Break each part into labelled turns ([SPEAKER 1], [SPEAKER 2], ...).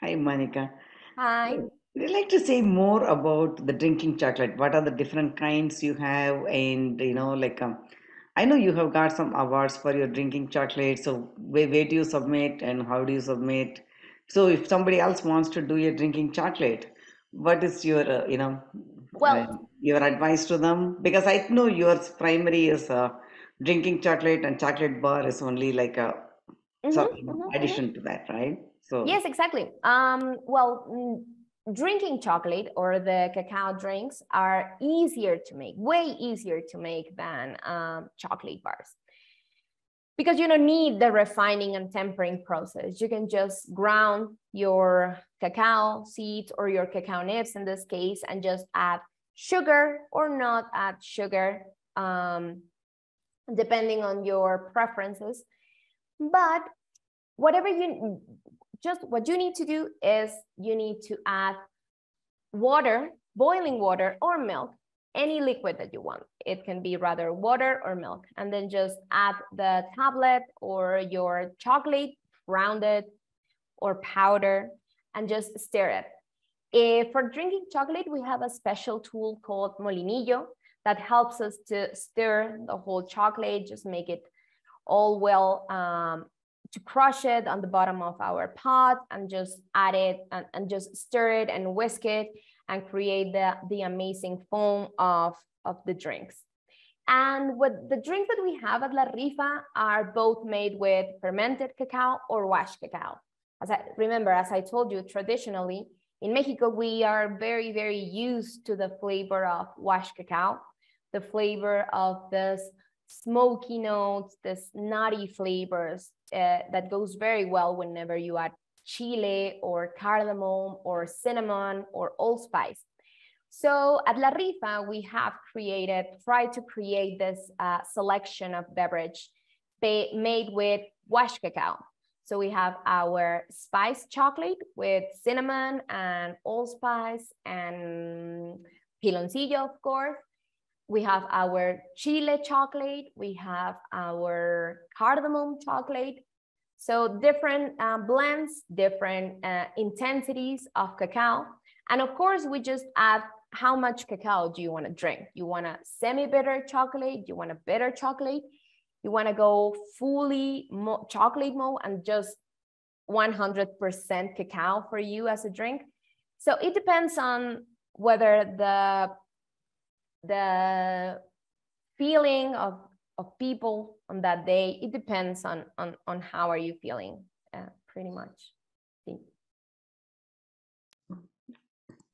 [SPEAKER 1] Hi, Monica.
[SPEAKER 2] Hi.
[SPEAKER 1] Would you like to say more about the drinking chocolate? What are the different kinds you have? And, I know you have got some awards for your drinking chocolate. So, where do you submit and how do you submit? So, if somebody else wants to do your drinking chocolate, what is your, uh,
[SPEAKER 2] Well,
[SPEAKER 1] your advice to them? Because I know yours primary is drinking chocolate and chocolate bar is only like a
[SPEAKER 2] mhm.
[SPEAKER 1] addition to that, right? So,
[SPEAKER 2] Yes, exactly. Drinking chocolate or the cacao drinks are easier to make, way easier to make than chocolate bars because you don't need the refining and tempering process. You can just ground your cacao seeds or your cacao nibs in this case and just add sugar or not add sugar, um, depending on your preferences. But whatever you just what you need to do is you need to add water, boiling water or milk, any liquid that you want. It can be rather water or milk, and then just add the tablet or your chocolate, rounded or powder, and just stir it. If for drinking chocolate, we have a special tool called molinillo that helps us to stir the whole chocolate, just make it all well, to crush it on the bottom of our pot and just add it and just stir it and whisk it and create the amazing foam of the drinks. And what the drinks that we have at La Rifa are both made with fermented cacao or washed cacao. As I told you, traditionally in Mexico, we are very, very used to the flavor of washed cacao, the flavor of this smoky notes, this nutty flavors that goes very well whenever you add chile or cardamom or cinnamon or allspice. So at La Rifa, we have tried to create this selection of beverage made with washed cacao. So we have our spiced chocolate with cinnamon and allspice and piloncillo, of course. We have our chile chocolate. We have our cardamom chocolate. So different blends, different intensities of cacao. And of course, we just add how much cacao do you want to drink? You want a semi-bitter chocolate? You want a bitter chocolate? You want to go fully chocolate mode and just 100% cacao for you as a drink? So it depends on whether the feeling of people on that day, it depends on how are you feeling, pretty much.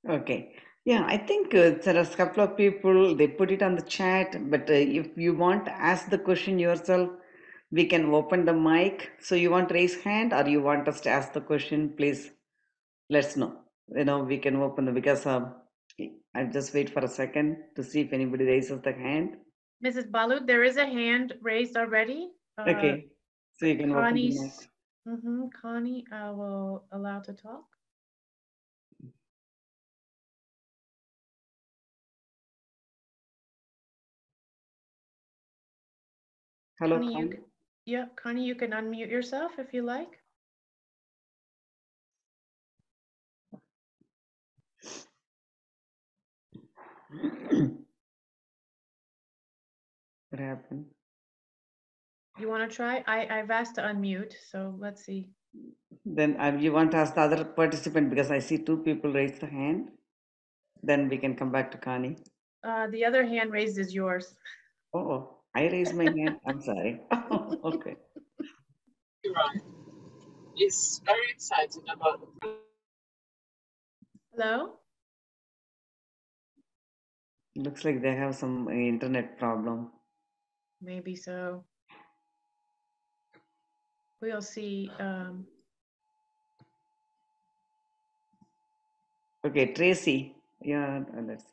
[SPEAKER 1] okay. Yeah, I think there are a couple of people, they put it on the chat, but if you want to ask the question yourself, we can open the mic. So you want to raise hand or you want us to ask the question, please let us know. We can open the, because I'll just wait for a second to see if anybody raises the hand.
[SPEAKER 3] Mrs. Balu, there is a hand raised already.
[SPEAKER 1] Okay, so you can open the mic.
[SPEAKER 3] Connie's, Connie, I will allow to talk.
[SPEAKER 1] Hello,
[SPEAKER 3] Connie,
[SPEAKER 1] Connie.
[SPEAKER 3] yeah, Connie, you can unmute yourself if you like.
[SPEAKER 1] What happened?
[SPEAKER 3] You want to try? I've asked to unmute, so let's see.
[SPEAKER 1] Then you want to ask the other participant because I see two people raise the hand. Then we can come back to Connie.
[SPEAKER 3] The other hand raised is yours.
[SPEAKER 1] Oh, I raised my hand. I'm sorry. Okay.
[SPEAKER 4] Right. Is very excited about the.
[SPEAKER 3] Hello?
[SPEAKER 1] Looks like they have some internet problem.
[SPEAKER 3] Maybe so. We'll see.
[SPEAKER 1] Okay, Tracy. Yeah, let's.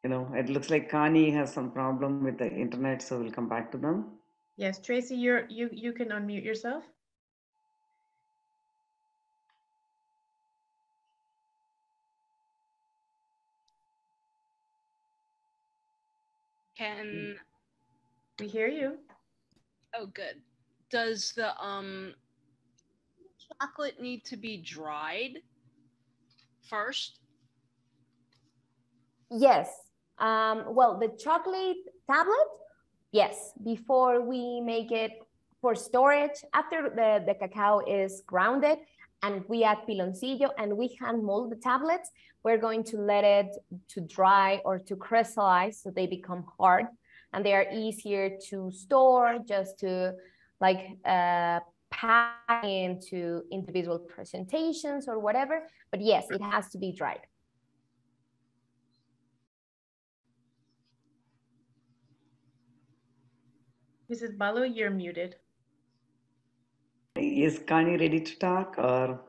[SPEAKER 1] It looks like Connie has some problem with the internet, so we'll come back to them.
[SPEAKER 3] Yes, Tracy, you can unmute yourself.
[SPEAKER 4] Can.
[SPEAKER 3] We hear you.
[SPEAKER 4] Oh, good. Does the
[SPEAKER 5] chocolate need to be dried first?
[SPEAKER 2] Yes. Well, the chocolate tablet, yes, before we make it for storage, after the cacao is grounded and we add piloncillo and we hand mold the tablets, we're going to let it to dry or to crystallize so they become hard and they are easier to store, just to like pack into individual presentations or whatever. But yes, it has to be dried.
[SPEAKER 3] Mrs. Balu, you're muted.
[SPEAKER 1] Is Kani ready to talk or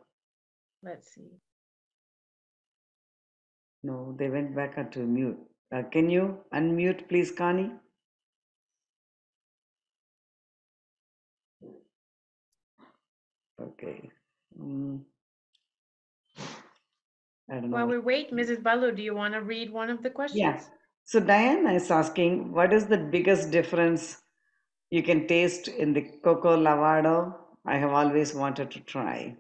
[SPEAKER 3] Let's see.
[SPEAKER 1] no? They went back to mute. Can you unmute, please, Kani? Okay. I don't
[SPEAKER 3] While
[SPEAKER 1] know.
[SPEAKER 3] we wait, Mrs. Balu, do you want to read one of the questions?
[SPEAKER 1] Yeah. So Diana is asking, what is the biggest difference you can taste in the cocoa lavado? I have always wanted to try.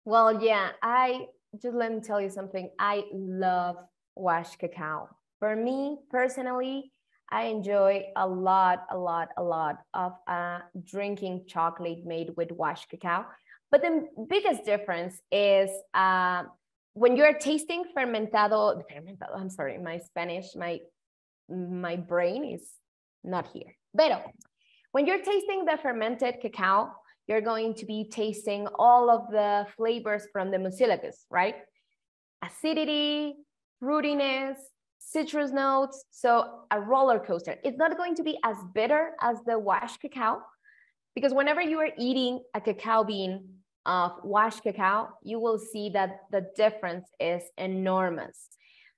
[SPEAKER 2] Well, yeah, let me tell you something. I love washed cacao. For me personally, I enjoy a lot of drinking chocolate made with washed cacao. But the biggest difference is when you're tasting fermentado, I'm sorry, my Spanish, my brain is not here. Pero when you're tasting the fermented cacao, you're going to be tasting all of the flavors from the mucilagos, right? Acidity, fruitiness, citrus notes. So a roller coaster. It's not going to be as bitter as the washed cacao, because whenever you are eating a cacao bean of washed cacao, you will see that the difference is enormous.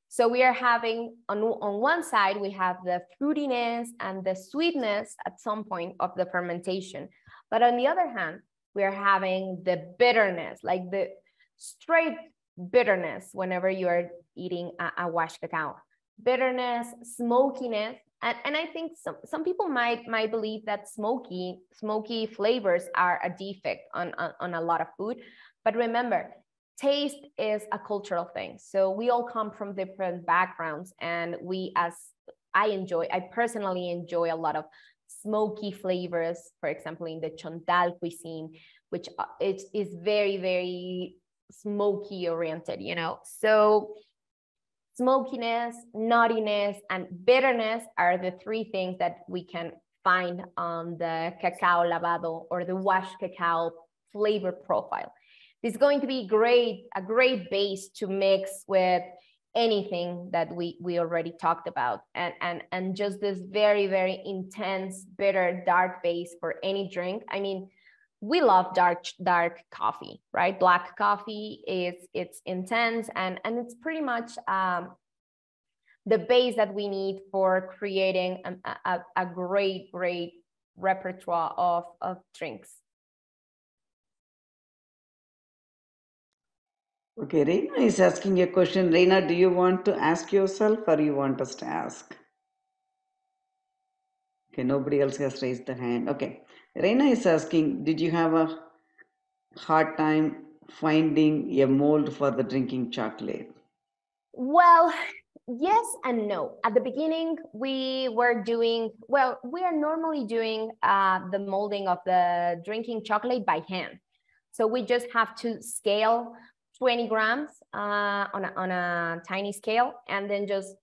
[SPEAKER 2] So we are having, on one side, we have the fruitiness and the sweetness at some point of the fermentation. But on the other hand, we are having the bitterness, like the straight bitterness whenever you are eating a washed cacao. Bitterness, smokiness, and I think some people might believe that smoky flavors are a defect on a lot of food. But remember, taste is a cultural thing. So we all come from different backgrounds, and I personally enjoy a lot of smoky flavors, for example, in the Chontal cuisine, which is very, very smoky oriented, you know? So smokiness, nuttiness, and bitterness are the three things that we can find on the cacao lavado or the washed cacao flavor profile. It's going to be a great base to mix with anything that we already talked about, and just this very, very intense, bitter, dark base for any drink. I mean, we love dark coffee, right? Black coffee it's intense, and it's pretty much the base that we need for creating a great repertoire of drinks.
[SPEAKER 1] Okay, Reina is asking a question. Reina, do you want to ask yourself or you want us to ask? Okay, nobody else has raised their hand. Okay, Reina is asking, did you have a hard time finding a mold for the drinking chocolate?
[SPEAKER 2] Well, yes and no. At the beginning, we are normally doing the molding of the drinking chocolate by hand. So we just have to scale 20 grams on a tiny scale, and then just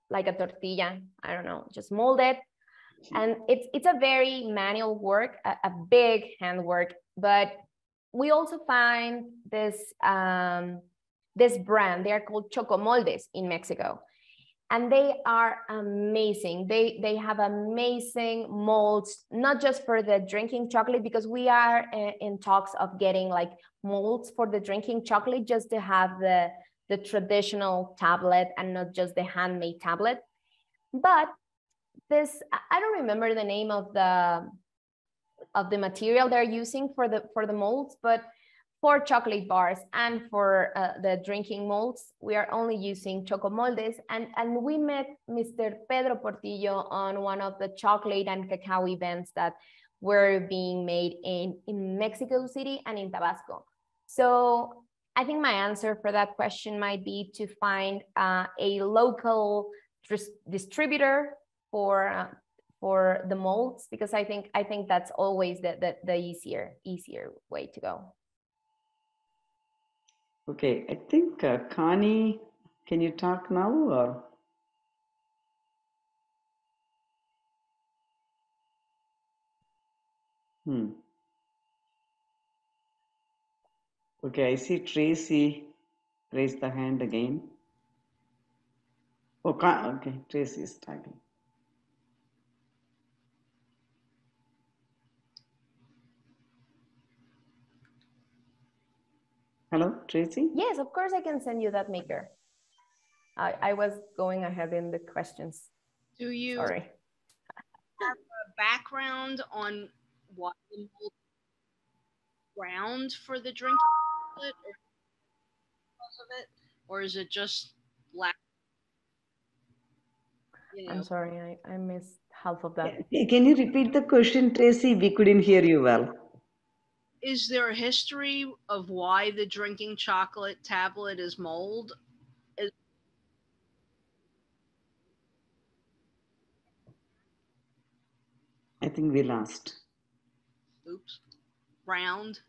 [SPEAKER 2] like a tortilla, I don't know, just mold it. And it's a very manual work, a big handwork. But we also find this this brand. They are called Chocomoldes in Mexico, and they are amazing. They have amazing molds, not just for the drinking chocolate, because we are in talks of getting like molds for the drinking chocolate, just to have the traditional tablet and not just the handmade tablet. But this, I don't remember the name of the material they're using for the molds, but for chocolate bars and for the drinking molds, we are only using Chocomoldes. And we met Mr. Pedro Portillo on one of the chocolate and cacao events that were being made in Mexico City and in Tabasco. So I think my answer for that question might be to find a local distributor for the molds, because I think that's always the easier way to go.
[SPEAKER 1] Okay, I think Connie, can you talk now or? Okay, I see Tracy raise the hand again. Oh, okay, Tracy is talking. Hello, Tracy?
[SPEAKER 2] Yes, of course I can send you that maker. I was going ahead in the questions.
[SPEAKER 5] Do you
[SPEAKER 2] Sorry.
[SPEAKER 5] have a background on what the mold ground for the drinking chocolate, or because of it, or is it just lack? You know,
[SPEAKER 2] I'm sorry, I missed half of that.
[SPEAKER 1] Can you repeat the question, Tracy? We couldn't hear you well.
[SPEAKER 5] is there a history of why the drinking chocolate tablet is mold?
[SPEAKER 1] I think we lost.
[SPEAKER 5] Oops. Round.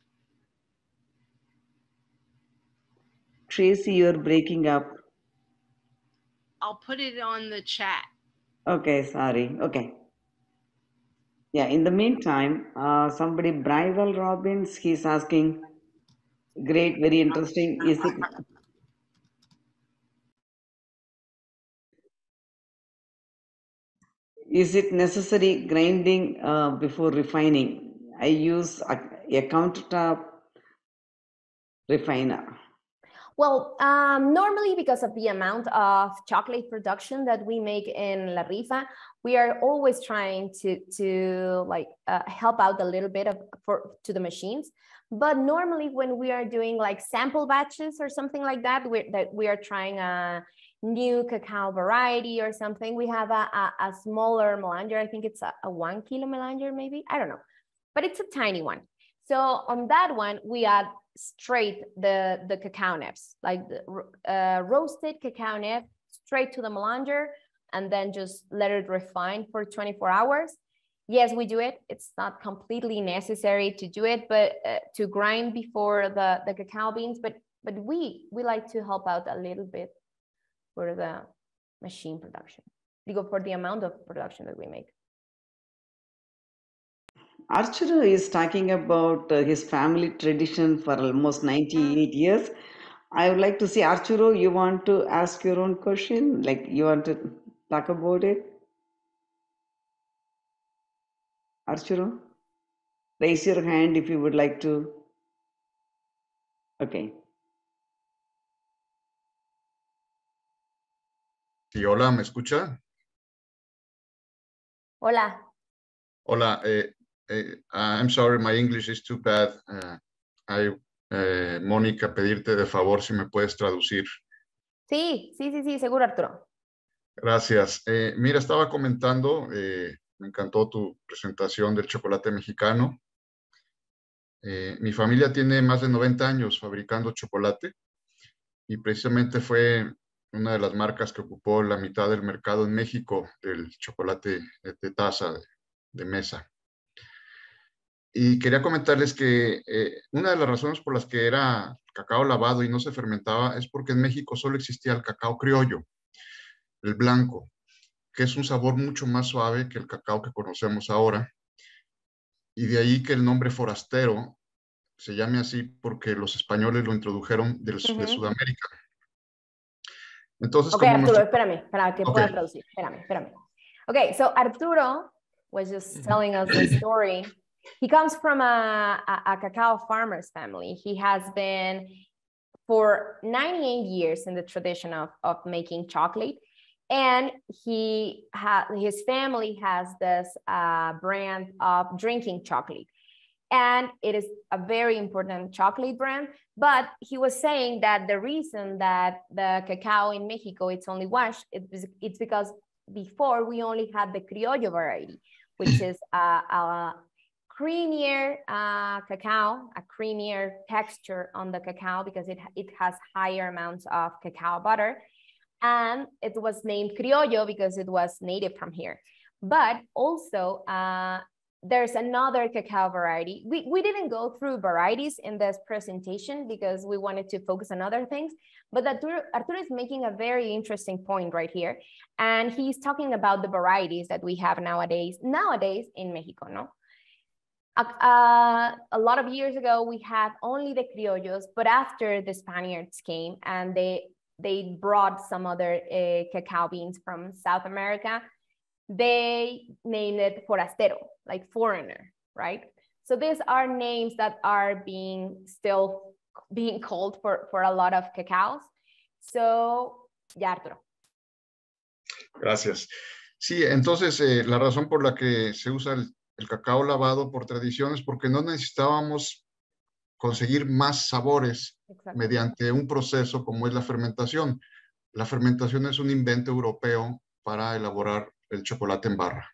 [SPEAKER 1] Tracy, you're breaking up.
[SPEAKER 5] I'll put it on the chat.
[SPEAKER 1] Okay, sorry. Okay. Yeah, in the meantime, somebody, Bryvel Robbins, he's asking, great, very interesting. Is it necessary grinding before refining? I use a countertop refiner.
[SPEAKER 2] Well, normally because of the amount of chocolate production that we make in La Rifa, we are always trying to like help out a little bit to the machines. But normally when we are doing like sample batches or something like that, we are trying a new cacao variety or something, we have a smaller melanger. I think it's a 1 kilo melanger, maybe, I don't know, but it's a tiny one. So on that one, we add straight the cacao nibs, like the roasted cacao nib straight to the melanger, and then just let it refine for 24 hours. Yes, we do it. It's not completely necessary to do it, but to grind before the cacao beans, but we like to help out a little bit for the machine production, for the amount of production that we make.
[SPEAKER 1] Arturo is talking about his family tradition for almost 98 years. I would like to see, Arturo, you want to ask your own question? Like, you want to talk about it? Arturo, raise your hand if you would like to. Okay.
[SPEAKER 6] Sí, hola, ¿me escucha?
[SPEAKER 2] Hola.
[SPEAKER 6] Hola, I'm sorry, my English is too bad. Mónica, pedirte de favor si me puedes traducir.
[SPEAKER 2] Sí, seguro, Arturo.
[SPEAKER 6] Gracias. Mira, estaba comentando, me encantó tu presentación del chocolate mexicano. Mi familia tiene más de 90 años fabricando chocolate y precisamente fue una de las marcas que ocupó la mitad del mercado en México del chocolate de taza, de mesa. Y quería comentarles que una de las razones por las que era cacao lavado y no se fermentaba es porque en México solo existía el cacao criollo, el blanco, que es un sabor mucho más suave que el cacao que conocemos ahora. Y de ahí que el nombre forastero se llame así porque los españoles lo introdujeron de Sudamérica. Entonces,
[SPEAKER 2] okay, Arturo, espérame, para que pueda traducir. Espérame. Okay, so Arturo was just telling us the story. He comes from a cacao farmer's family. He has been for 98 years in the tradition of making chocolate. And his family has this brand of drinking chocolate. And it is a very important chocolate brand. But he was saying that the reason that the cacao in Mexico, it's only washed, it's because before we only had the criollo variety, which is a creamier cacao, a creamier texture on the cacao because it has higher amounts of cacao butter. And it was named Criollo because it was native from here. But also, there's another cacao variety. We didn't go through varieties in this presentation because we wanted to focus on other things, but Arturo is making a very interesting point right here. And he's talking about the varieties that we have nowadays in Mexico, no? A lot of years ago, we had only the criollos, but after the Spaniards came and they brought some other cacao beans from South America, they named it forastero, like foreigner, right? So these are names that are still being called for a lot of cacaos. So, ya, Arturo.
[SPEAKER 6] Gracias. Sí, entonces la razón por la que se usa el cacao lavado por tradición es porque no necesitábamos conseguir más sabores mediante un proceso como es la fermentación. La fermentación es un invento europeo para elaborar el chocolate en barra.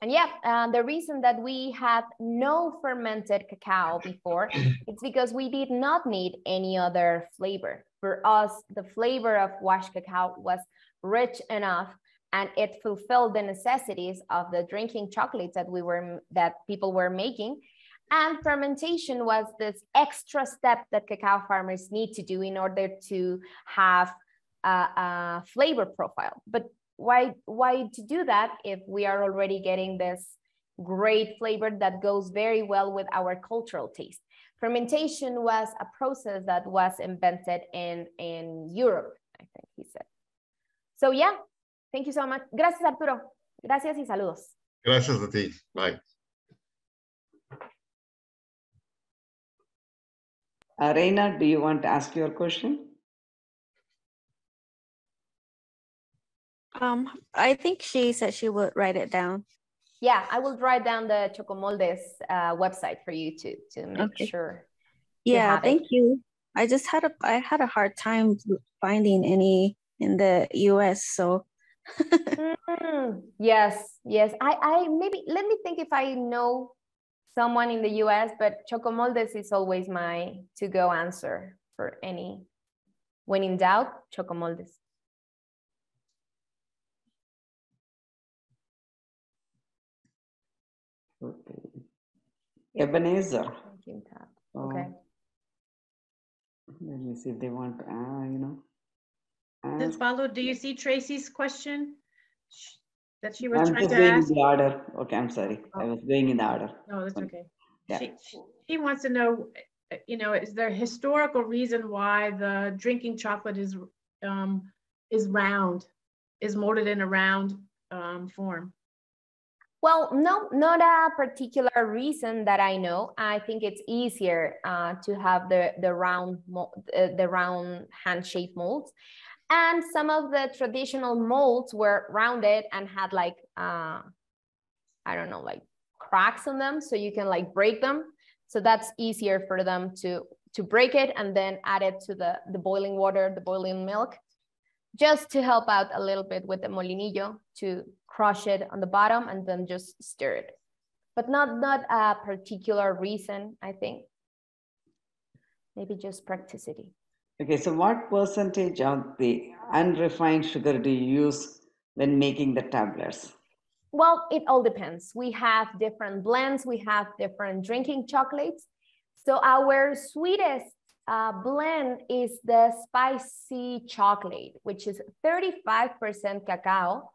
[SPEAKER 2] And yeah, the reason that we had no fermented cacao before, it's because we did not need any other flavor. For us, the flavor of washed cacao was rich enough and it fulfilled the necessities of the drinking chocolates that people were making. And fermentation was this extra step that cacao farmers need to do in order to have a flavor profile. But why to do that if we are already getting this great flavor that goes very well with our cultural taste? Fermentation was a process that was invented in Europe, I think he said. So yeah, thank you so much. Gracias, Arturo. Gracias y saludos.
[SPEAKER 6] Gracias a ti. Bye.
[SPEAKER 1] Reina, do you want to ask your question?
[SPEAKER 7] I think she said she would write it down.
[SPEAKER 2] Yeah, I will write down the Chocomoldes website for you to make sure.
[SPEAKER 7] Yeah, thank you. I had a hard time finding any in the US, so.
[SPEAKER 2] Yes. I maybe, let me think if I know someone in the US, but Chocomoldes is always my to-go answer for any, when in doubt, Chocomoldes.
[SPEAKER 1] Okay. Ebenezer.
[SPEAKER 2] Okay.
[SPEAKER 1] Let me see if they want to,
[SPEAKER 3] Just
[SPEAKER 1] ask.
[SPEAKER 3] follow. Do you see Tracy's question that she was
[SPEAKER 1] I'm
[SPEAKER 3] trying
[SPEAKER 1] just
[SPEAKER 3] to
[SPEAKER 1] going
[SPEAKER 3] ask?
[SPEAKER 1] in the order. Okay, I'm sorry. I was going in the order.
[SPEAKER 3] No, that's okay.
[SPEAKER 1] Yeah.
[SPEAKER 3] She wants to know, is there a historical reason why the drinking chocolate is round, is molded in a round form?
[SPEAKER 2] Well, no, not a particular reason that I know. I think it's easier to have the round hand-shaped molds. And some of the traditional molds were rounded and had like, I don't know, like cracks in them. So you can like break them. So that's easier for them to break it and then add it to the boiling water, the boiling milk, just to help out a little bit with the molinillo to crush it on the bottom and then just stir it. But not a particular reason, I think. Maybe just practicity.
[SPEAKER 1] Okay, so what percentage of the unrefined sugar do you use when making the tablets?
[SPEAKER 2] Well, it all depends. We have different blends. We have different drinking chocolates. So our sweetest blend is the spicy chocolate, which is 35% cacao.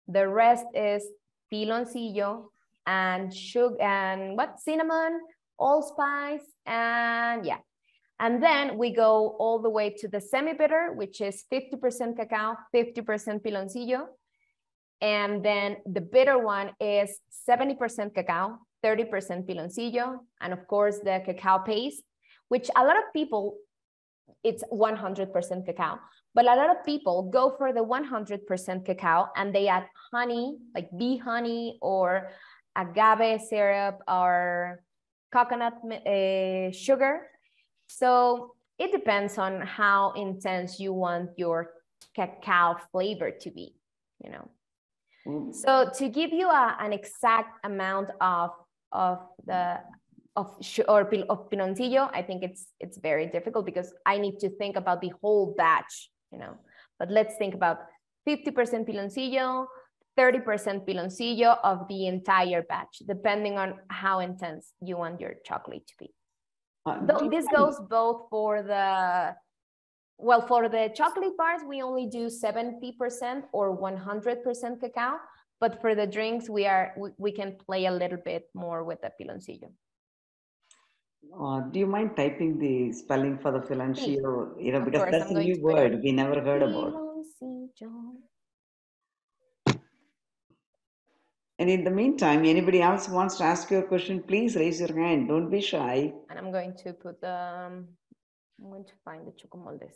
[SPEAKER 2] The rest is piloncillo and sugar and cinnamon, allspice, and yeah. And then we go all the way to the semi-bitter, which is 50% cacao, 50% piloncillo. And then the bitter one is 70% cacao, 30% piloncillo, and of course the cacao paste, which a lot of people, it's 100% cacao, but a lot of people go for the 100% cacao and they add honey, like bee honey or agave syrup or coconut sugar. So it depends on how intense you want your cacao flavor to be, So to give you an exact amount of piloncillo, I think it's very difficult because I need to think about the whole batch, you know. But let's think about 50% piloncillo, 30% piloncillo of the entire batch, depending on how intense you want your chocolate to be. This goes both for the, well, for the chocolate bars, we only do 70% or 100% cacao, but for the drinks, we can play a little bit more with the piloncillo.
[SPEAKER 1] Do you mind typing the spelling for the piloncillo? You know,
[SPEAKER 2] Of
[SPEAKER 1] because
[SPEAKER 2] course,
[SPEAKER 1] that's
[SPEAKER 2] I'm
[SPEAKER 1] a
[SPEAKER 2] going
[SPEAKER 1] new
[SPEAKER 2] to put
[SPEAKER 1] word
[SPEAKER 2] it.
[SPEAKER 1] we never heard about.
[SPEAKER 2] Piloncillo.
[SPEAKER 1] And in the meantime, anybody else wants to ask you a question, please raise your hand. Don't be shy.
[SPEAKER 2] And I'm going to put the, I'm going to find the chocomoldes.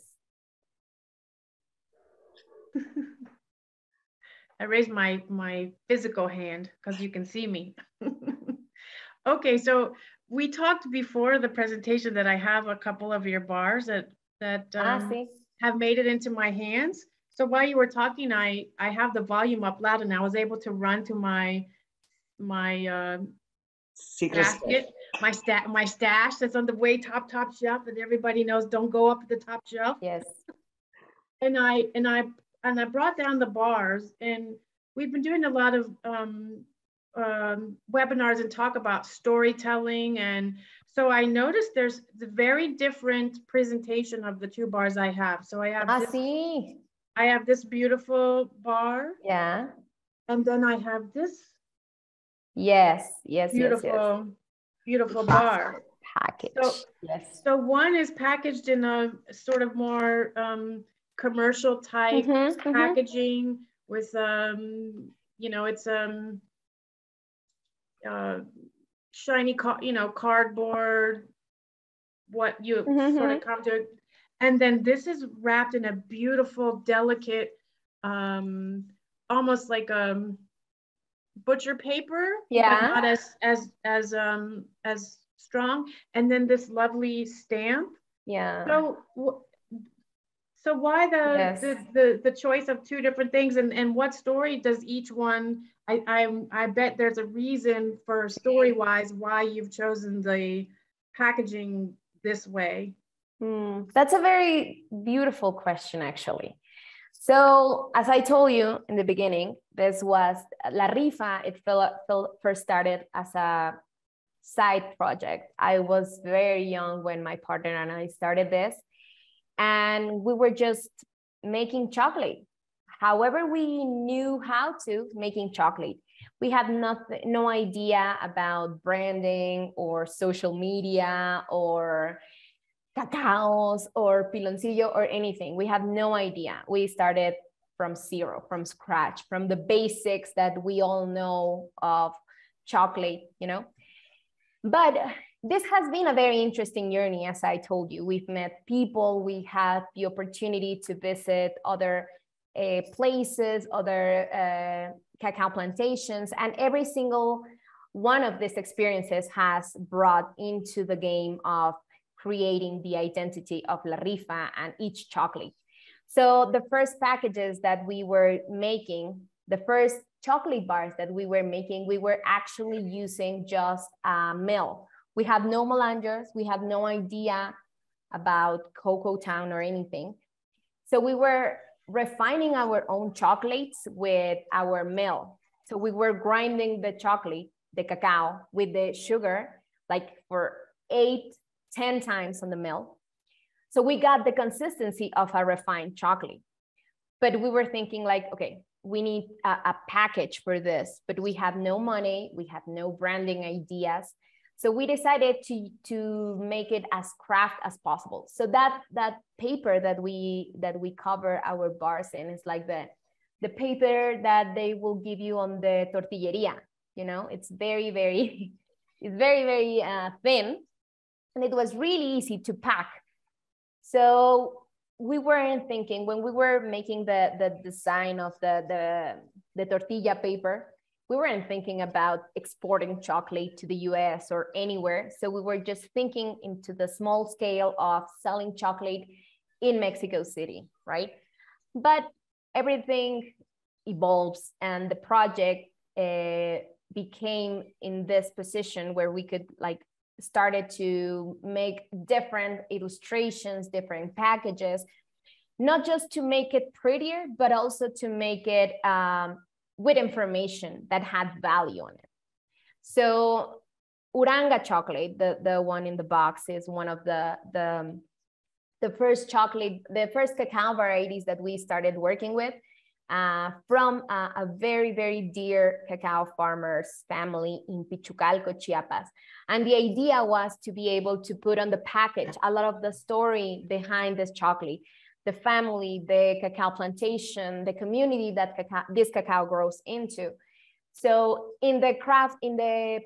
[SPEAKER 3] I raised my physical hand because you can see me. Okay, so we talked before the presentation that I have a couple of your bars that have made it into my hands. So while you were talking, I have the volume up loud and I was able to run to my
[SPEAKER 1] Secret
[SPEAKER 3] basket, my stash that's on the way top shelf, and everybody knows don't go up at the top shelf.
[SPEAKER 2] Yes.
[SPEAKER 3] And I brought down the bars, and we've been doing a lot of webinars and talk about storytelling, and so I noticed there's the very different presentation of the two bars I have. So I have I have this beautiful bar.
[SPEAKER 2] Yeah.
[SPEAKER 3] And then I have this.
[SPEAKER 2] Yes.
[SPEAKER 3] Beautiful bar.
[SPEAKER 2] Package.
[SPEAKER 3] So,
[SPEAKER 2] yes.
[SPEAKER 3] So one is packaged in a sort of more commercial type packaging with you know, it's shiny, cardboard, what you sort of come to. And then this is wrapped in a beautiful, delicate, almost like butcher paper,
[SPEAKER 2] yeah,
[SPEAKER 3] but not as strong. And then this lovely stamp.
[SPEAKER 2] Yeah.
[SPEAKER 3] So why the choice of two different things, and what story does each one? I bet there's a reason for story-wise why you've chosen the packaging this way.
[SPEAKER 2] That's a very beautiful question, actually. So as I told you in the beginning, this was La Rifa. It first started as a side project. I was very young when my partner and I started this, and we were just making chocolate. However, we knew how to making chocolate. We had no idea about branding or social media or cacaos or piloncillo or anything. We had no idea. We started from zero, from scratch, from the basics that we all know of chocolate, you know. But this has been a very interesting journey, as I told you. We've met people, we had the opportunity to visit other places, other cacao plantations, and every single one of these experiences has brought into the game of creating the identity of La Rifa and each chocolate. So the first packages that we were making, the first chocolate bars that we were making, we were actually using just a mill. We had no melangers, we had no idea about Cocoa Town or anything. So we were refining our own chocolates with our mill. So we were grinding the chocolate, the cacao, with the sugar, like for 8-10 times on the mill. So we got the consistency of a refined chocolate. But we were thinking like, okay, we need a package for this, but we have no money, we have no branding ideas. So we decided to make it as craft as possible. So that paper that we cover our bars in is like the paper that they will give you on the tortilleria. You know, it's very thin, and it was really easy to pack. So we weren't thinking, when we were making the design of the tortilla paper, we weren't thinking about exporting chocolate to the US or anywhere. So we were just thinking into the small scale of selling chocolate in Mexico City, right? But everything evolves, and the project became in this position where we could like started to make different illustrations, different packages, not just to make it prettier, but also to make it with information that had value on it. So Uranga chocolate, the one in the box, is one of the first chocolate, the first cacao varieties that we started working with from a very, very dear cacao farmer's family in Pichucalco, Chiapas. And the idea was to be able to put on the package a lot of the story behind this chocolate, the family, the cacao plantation, the community that this cacao grows into. So in the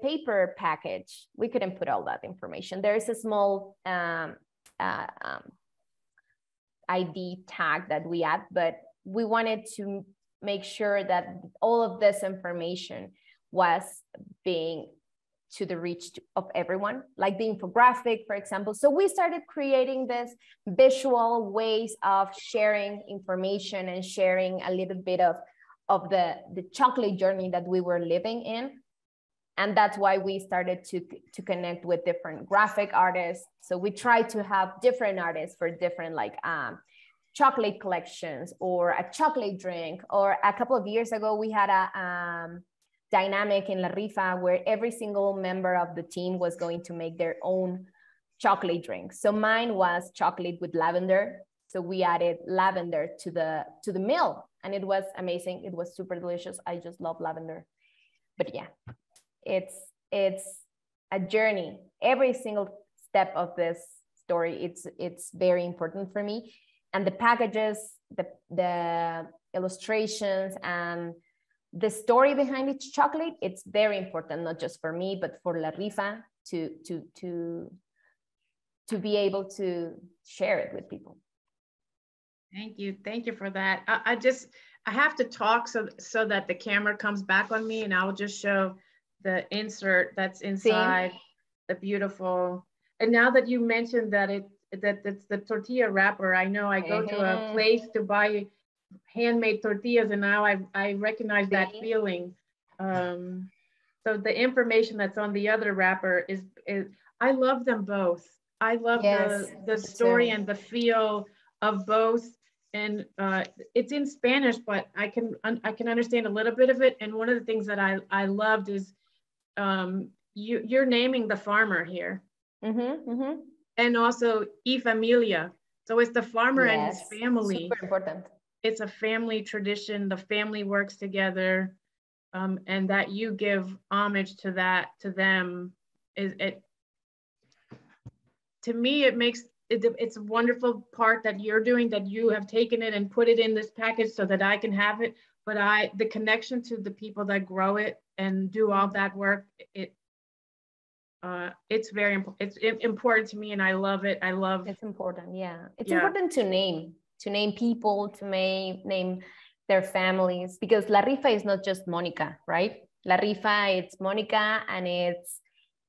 [SPEAKER 2] paper package, we couldn't put all that information. There is a small ID tag that we add, but we wanted to make sure that all of this information was being to the reach of everyone, like the infographic, for example. So we started creating this visual ways of sharing information and sharing a little bit of the chocolate journey that we were living in. And that's why we started to connect with different graphic artists. So we try to have different artists for different like chocolate collections or a chocolate drink. Or a couple of years ago, we had a dynamic in La Rifa where every single member of the team was going to make their own chocolate drink. So mine was chocolate with lavender. So we added lavender to the meal, and it was amazing. It was super delicious. I just love lavender. But yeah, it's a journey. Every single step of this story, it's very important for me. And the packages, the illustrations, and the story behind each chocolate, it's very important, not just for me, but for La Rifa to be able to share it with people.
[SPEAKER 3] Thank you for that. I have to talk so that the camera comes back on me, and I'll just show the insert that's inside the beautiful. And now that you mentioned that it's the tortilla wrapper, I know I go to a place to buy handmade tortillas, and now I recognize that feeling. So the information that's on the other wrapper is I love them both. I love the story and the feel of both. And it's in Spanish, but I can understand a little bit of it. And one of the things that I loved is you're naming the farmer here. And also y familia. So it's the farmer and his family.
[SPEAKER 2] Super important.
[SPEAKER 3] It's a family tradition. The family works together, and that you give homage to that, to them, to me, it makes it's a wonderful part that you're doing, that you have taken it and put it in this package so that I can have it. But the connection to the people that grow it and do all that work, it's very important. It's important to me, and I love it. It's
[SPEAKER 2] important. Yeah, it's important to name people, to name their families, because La Rifa is not just Monica, right? La Rifa, it's Monica, and it's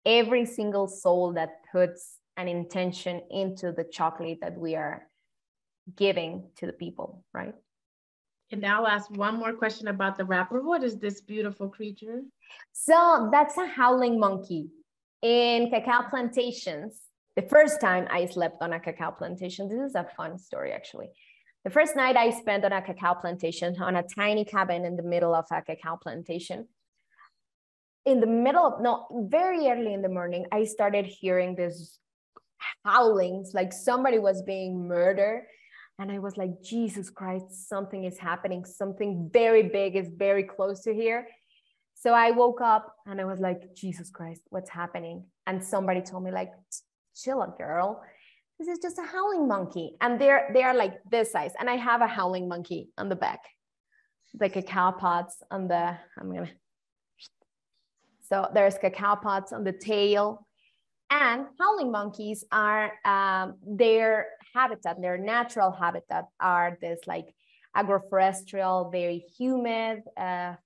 [SPEAKER 2] every single soul that puts an intention into the chocolate that we are giving to the people, right?
[SPEAKER 3] And I'll ask one more question about the wrapper. What is this beautiful creature?
[SPEAKER 2] So that's a howling monkey. In cacao plantations, the first time I slept on a cacao plantation, this is a fun story actually. The first night I spent on a cacao plantation, on a tiny cabin in the middle of a cacao plantation, very early in the morning, I started hearing this howlings, like somebody was being murdered. And I was like, Jesus Christ, something is happening. Something very big is very close to here. So I woke up and I was like, Jesus Christ, what's happening? And somebody told me like, chill out, girl. This is just a howling monkey. And they are like this size. And I have a howling monkey on the back, the cacao pods on the, so there's cacao pods on the tail. And howling monkeys are, their habitat, their natural habitat are this like agroforestry, very humid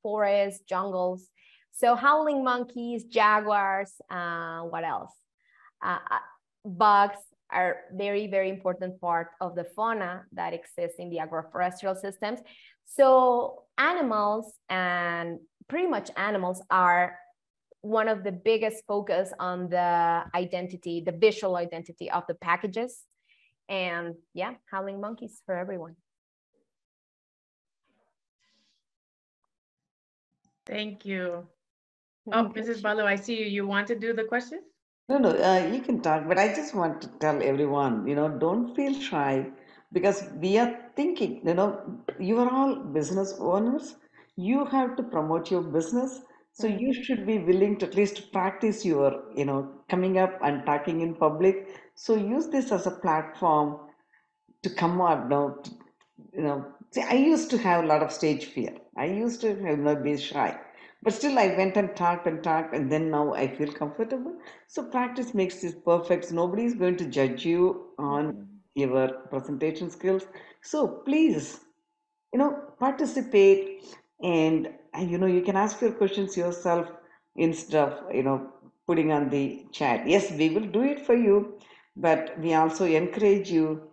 [SPEAKER 2] forests, jungles. So howling monkeys, jaguars, what else? Bugs, are very, very important part of the fauna that exists in the agroforestry systems. So animals, and pretty much animals, are one of the biggest focus on the identity, the visual identity of the packages. And yeah, howling monkeys for everyone.
[SPEAKER 3] Thank you. Oh, Mrs. Balu, I see you. You want to do the question?
[SPEAKER 1] No, you can talk, but I just want to tell everyone, don't feel shy because we are thinking, you are all business owners. You have to promote your business. So you should be willing to at least practice your, coming up and talking in public. So use this as a platform to come out now. See, I used to have a lot of stage fear. I used to be shy. But still, I went and talked, and then now I feel comfortable. So practice makes this perfect. So nobody is going to judge you on your presentation skills. So please, participate, and you can ask your questions yourself instead of putting on the chat. Yes, we will do it for you, but we also encourage you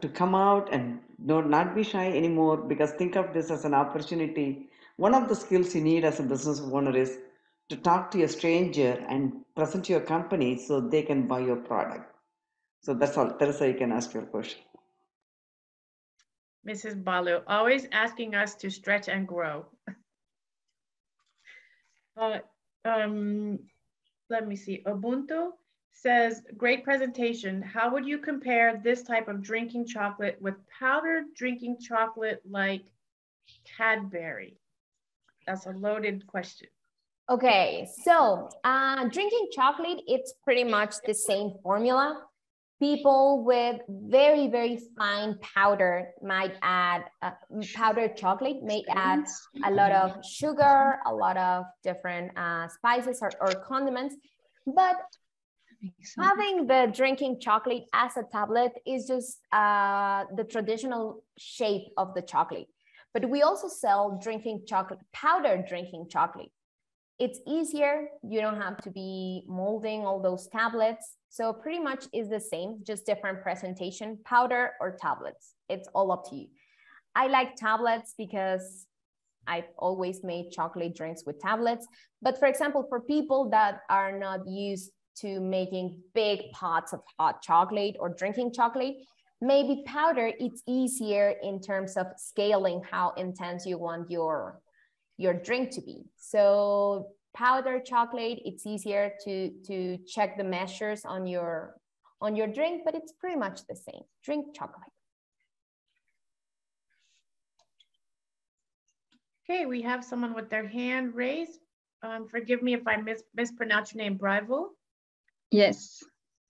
[SPEAKER 1] to come out and not be shy anymore, because think of this as an opportunity. One of the skills you need as a business owner is to talk to a stranger and present your company so they can buy your product. So that's all. Teresa, you can ask your question.
[SPEAKER 3] Mrs. Balu, always asking us to stretch and grow. Let me see. Ubuntu says, great presentation. How would you compare this type of drinking chocolate with powdered drinking chocolate like Cadbury? That's a loaded question.
[SPEAKER 2] Okay, so drinking chocolate, it's pretty much the same formula. People with very, very fine powder might add, powdered chocolate may add a lot of sugar, a lot of different spices or condiments, but having the drinking chocolate as a tablet is just the traditional shape of the chocolate. But we also sell drinking chocolate, powdered drinking chocolate. It's easier. You don't have to be molding all those tablets. So pretty much is the same, just different presentation, powder or tablets. It's all up to you. I like tablets because I've always made chocolate drinks with tablets. But for example, for people that are not used to making big pots of hot chocolate or drinking chocolate, maybe powder, it's easier in terms of scaling how intense you want your drink to be. So powdered chocolate, it's easier to check the measures on your drink, but it's pretty much the same. Drink chocolate.
[SPEAKER 3] Okay, we have someone with their hand raised. Forgive me if I mispronounce your name, Bravo.
[SPEAKER 8] Yes.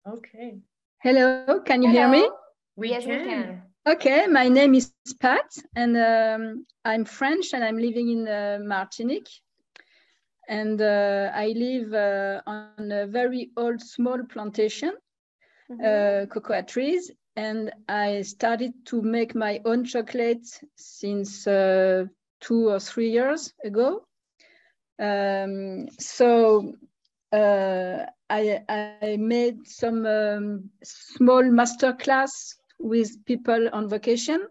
[SPEAKER 3] Okay.
[SPEAKER 8] Hello, can you hear me?
[SPEAKER 2] We can.
[SPEAKER 8] Okay, my name is Pat, and I'm French, and I'm living in Martinique. And I live on a very old small plantation, cocoa trees, and I started to make my own chocolate since 2 or 3 years ago. I made some small masterclass with people on vacation,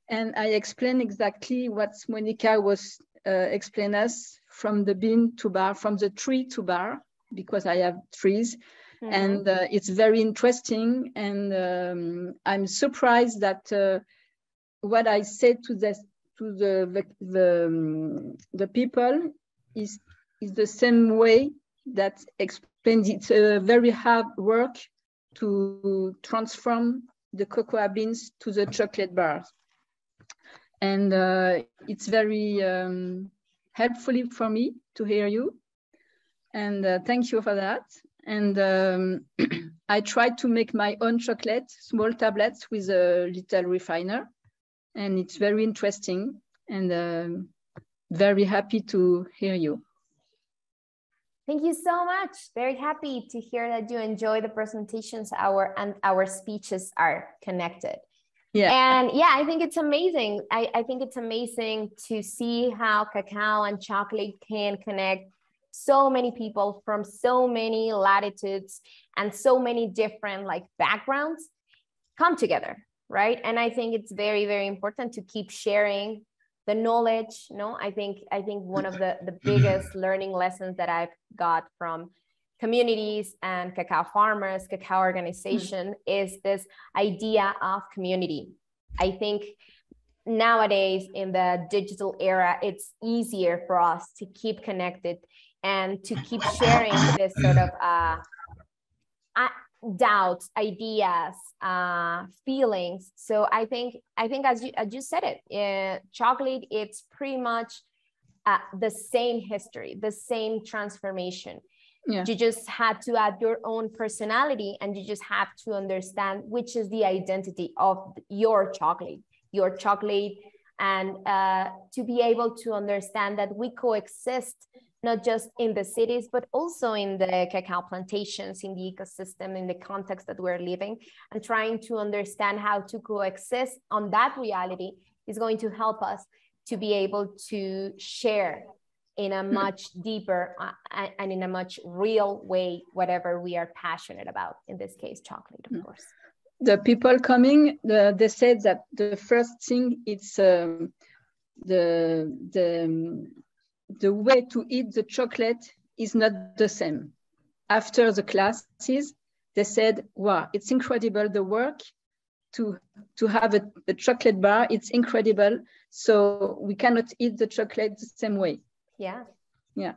[SPEAKER 8] and I explained exactly what Monica was explaining us, from the bean to bar, from the tree to bar, because I have trees, and it's very interesting. And I'm surprised that what I said to the people is the same way that explains it's very hard work to transform the cocoa beans to the chocolate bars. And it's very helpful for me to hear you. And thank you for that. And I tried to make my own chocolate, small tablets with a little refiner. And it's very interesting, and very happy to hear you.
[SPEAKER 2] Thank you so much. Very happy to hear that you enjoy the presentations. Our speeches are connected. Yeah. And yeah, I think it's amazing. I think it's amazing to see how cacao and chocolate can connect so many people from so many latitudes. and so many different like backgrounds come together, right? And I think it's very, very important to keep sharing the knowledge. No, I think one of the biggest learning lessons that I've got from communities and cacao farmers, cacao organization, is this idea of community. I think nowadays in the digital era, it's easier for us to keep connected and to keep sharing this sort of doubts, ideas, feelings. So I think as you said it, chocolate, it's pretty much the same history, the same transformation.
[SPEAKER 8] Yeah.
[SPEAKER 2] You just had to add your own personality, and you just have to understand which is the identity of your chocolate, and to be able to understand that we coexist not just in the cities, but also in the cacao plantations, in the ecosystem, in the context that we're living, and trying to understand how to coexist on that reality is going to help us to be able to share in a much deeper and in a much real way, whatever we are passionate about, in this case, chocolate, of course.
[SPEAKER 8] The people coming, they said that the first thing, it's the way to eat the chocolate is not the same. After the classes, they said, wow, it's incredible, the work to have a chocolate bar, it's incredible. So we cannot eat the chocolate the same way.
[SPEAKER 2] Yeah.
[SPEAKER 8] Yeah.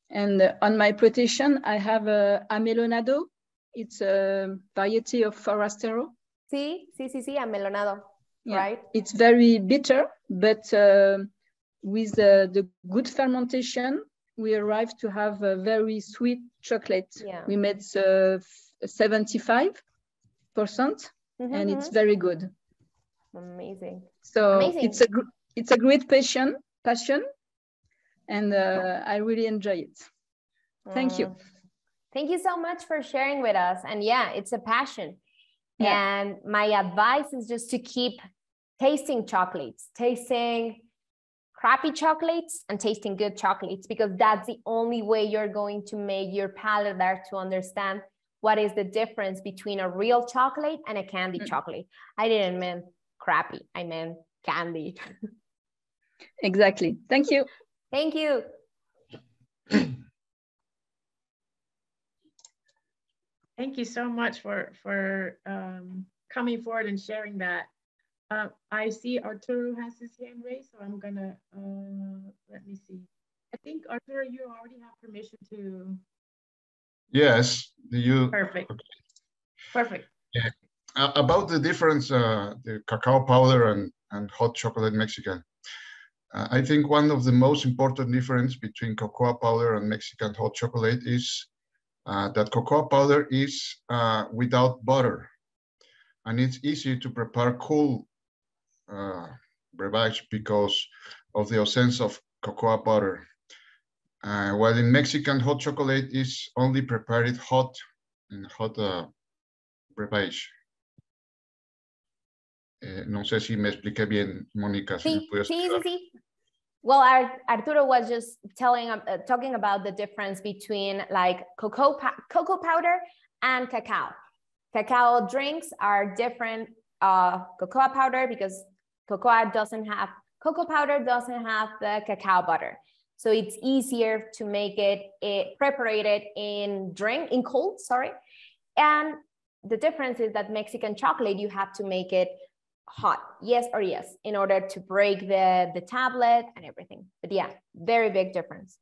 [SPEAKER 8] And on my plantation, I have a amelonado. It's a variety of Forastero.
[SPEAKER 2] Sí, amelonado,
[SPEAKER 8] yeah.
[SPEAKER 2] Right?
[SPEAKER 8] It's very bitter, but with the good fermentation, we arrived to have a very sweet chocolate.
[SPEAKER 2] Yeah.
[SPEAKER 8] We made 75%, and it's very good.
[SPEAKER 2] Amazing.
[SPEAKER 8] So
[SPEAKER 2] Amazing.
[SPEAKER 8] it's a great passion, and I really enjoy it. Thank you.
[SPEAKER 2] Thank you so much for sharing with us. And yeah, it's a passion.
[SPEAKER 8] Yeah.
[SPEAKER 2] And my advice is just to keep tasting chocolates, tasting crappy chocolates and tasting good chocolates, because that's the only way you're going to make your palate there to understand what is the difference between a real chocolate and a candy chocolate. I didn't mean crappy, I meant candy.
[SPEAKER 8] Exactly. Thank you.
[SPEAKER 2] Thank you.
[SPEAKER 3] Thank you so much for coming forward and sharing that. I see Arturo has his hand raised, so I'm gonna, let me see. I think, Arturo, you already have permission to.
[SPEAKER 6] Yes,
[SPEAKER 3] Perfect.
[SPEAKER 6] Okay.
[SPEAKER 3] Perfect.
[SPEAKER 6] Yeah. About the difference, the cacao powder and hot chocolate Mexican. I think one of the most important difference between cocoa powder and Mexican hot chocolate is that cocoa powder is without butter, and it's easy to prepare cool brebages because of the essence of cocoa butter. While in Mexican hot chocolate is only prepared hot in hot brebages. No sé si me expliqué bien, Mónica.
[SPEAKER 2] Sí. Well, Arturo was just talking about the difference between like cocoa powder and cacao. Cacao drinks are different cocoa powder because cocoa powder doesn't have the cacao butter. So it's easier to make it preparated in cold, And the difference is that Mexican chocolate, you have to make it hot, yes, in order to break the tablet and everything. But yeah, very big difference.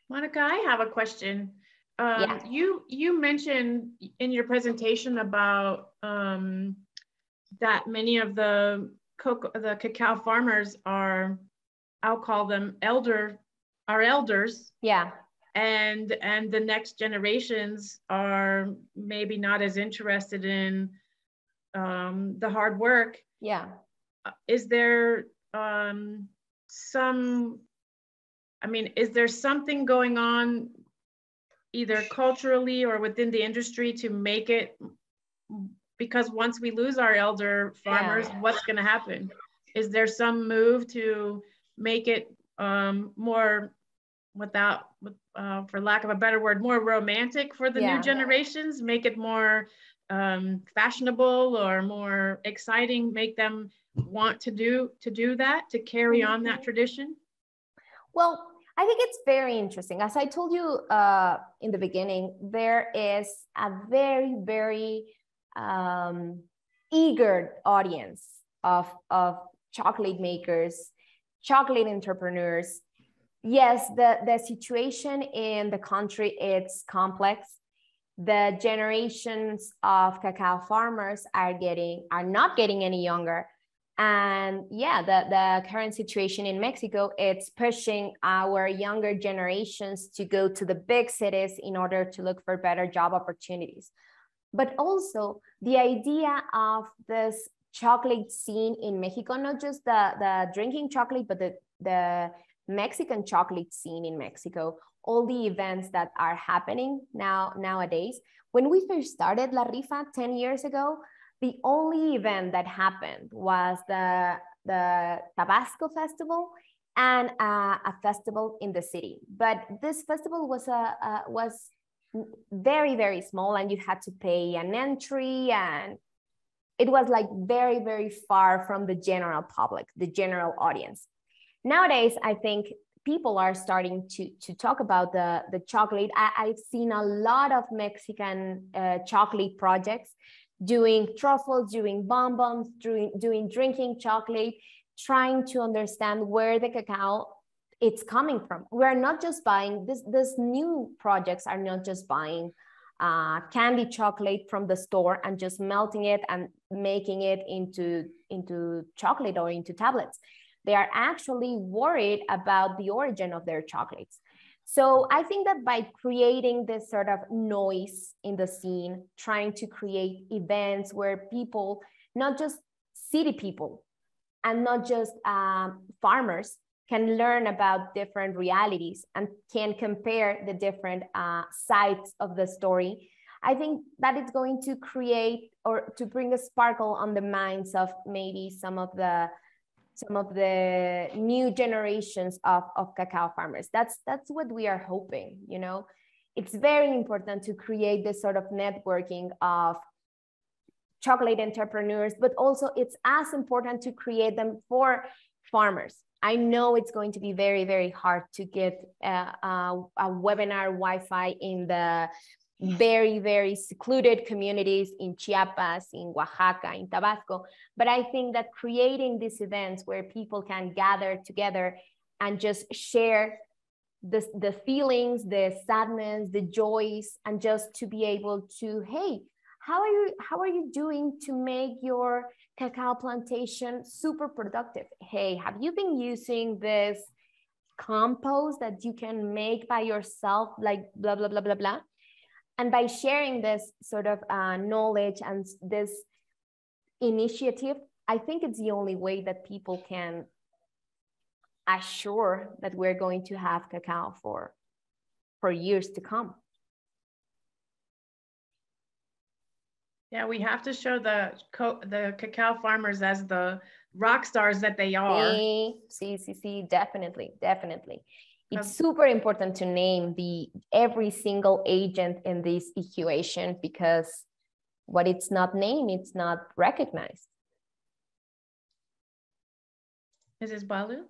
[SPEAKER 3] Monica, I have a question. You mentioned in your presentation about that many of the cacao farmers are, I'll call them elders.
[SPEAKER 2] Yeah.
[SPEAKER 3] And the next generations are maybe not as interested in the hard work.
[SPEAKER 2] Yeah.
[SPEAKER 3] Is there is there something going on either culturally or within the industry to make it, because once we lose our elder farmers, what's going to happen? Is there some move to make it more for lack of a better word, more romantic for the new generations, make it more fashionable or more exciting, make them want to do that, to carry on that tradition?
[SPEAKER 2] Well, I think it's very interesting. As I told you in the beginning, there is a very, very eager audience of chocolate makers, chocolate entrepreneurs. Yes, the situation in the country, it's complex. The generations of cacao farmers are not getting any younger. And yeah, the current situation in Mexico, it's pushing our younger generations to go to the big cities in order to look for better job opportunities. But also the idea of this chocolate scene in Mexico, not just the drinking chocolate, but the Mexican chocolate scene in Mexico, all the events that are happening nowadays. When we first started La Rifa 10 years ago, the only event that happened was the Tabasco Festival and a festival in the city. But this festival was very, very small, and you had to pay an entry, and it was like very, very far from the general public, the general audience. Nowadays, I think people are starting to talk about the chocolate. I've seen a lot of Mexican chocolate projects doing truffles, doing bonbons, doing drinking chocolate, trying to understand where the cacao it's coming from. We're not just buying this new projects are not just buying candy chocolate from the store and just melting it and making it into chocolate or into tablets. They are actually worried about the origin of their chocolates. So I think that by creating this sort of noise in the scene, trying to create events where people, not just city people and not just farmers, can learn about different realities and can compare the different sides of the story, I think that it's going to create or to bring a sparkle on the minds of maybe some of the new generations of cacao farmers. That's what we are hoping, you know. It's very important to create this sort of networking of chocolate entrepreneurs, but also it's as important to create them for farmers. I know it's going to be very, very hard to get a webinar Wi-Fi in the very, very secluded communities in Chiapas, in Oaxaca, in Tabasco. But I think that creating these events where people can gather together and just share the feelings, the sadness, the joys, and just to be able to, hey, how are you doing to make your cacao plantation super productive? Hey, have you been using this compost that you can make by yourself, like blah, blah, blah, blah, blah? And by sharing this sort of knowledge and this initiative, I think it's the only way that people can assure that we're going to have cacao for years to come.
[SPEAKER 3] Yeah, we have to show the cacao farmers as the rock stars that they are.
[SPEAKER 2] See, definitely. It's super important to name every single agent in this equation, because what it's not named, it's not recognized.
[SPEAKER 3] Mrs. Balu?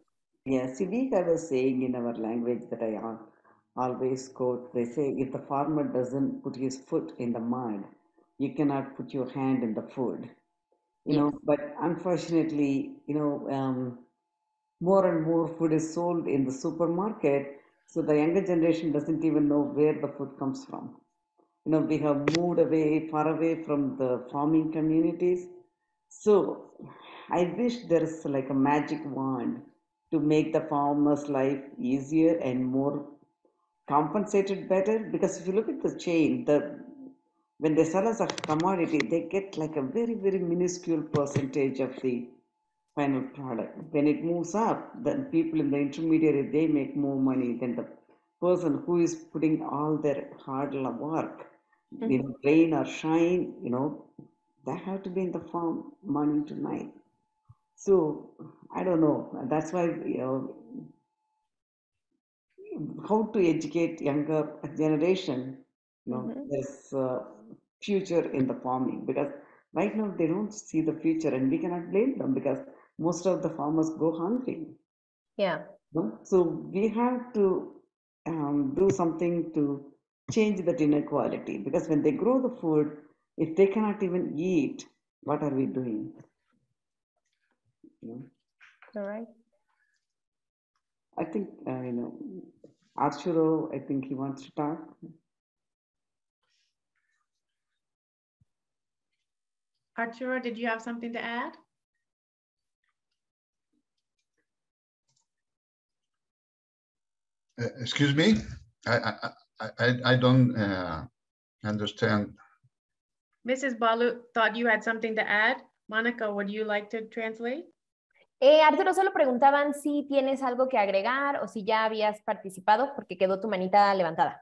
[SPEAKER 1] Yeah, see, we have a saying in our language that I always quote. They say, if the farmer doesn't put his foot in the mud, you cannot put your hand in the food. You know, but unfortunately, more and more food is sold in the supermarket, so the younger generation doesn't even know where the food comes from. You know, we have moved far away from the farming communities. So I wish there is like a magic wand to make the farmer's life easier and more compensated better. Because if you look at the chain, when they sell us a commodity, they get like a very, very minuscule percentage of the final product. When it moves up, then people in the intermediary, they make more money than the person who is putting all their hard work, rain or shine, they have to be in the farm morning to night. So I don't know. That's why how to educate younger generation, there's a future in the farming, because right now they don't see the future, and we cannot blame them because most of the farmers go hungry.
[SPEAKER 2] Yeah.
[SPEAKER 1] So we have to do something to change that inequality, because when they grow the food, if they cannot even eat, what are we doing?
[SPEAKER 2] All right.
[SPEAKER 1] I think, Arturo, I think he wants to talk.
[SPEAKER 3] Arturo, did you have something to add?
[SPEAKER 6] Excuse me, I don't understand.
[SPEAKER 3] Mrs. Balu thought you had something to add. Monica, would you like to translate?
[SPEAKER 2] Arturo, solo preguntaban si tienes algo que agregar o si ya habías participado porque quedó tu manita levantada.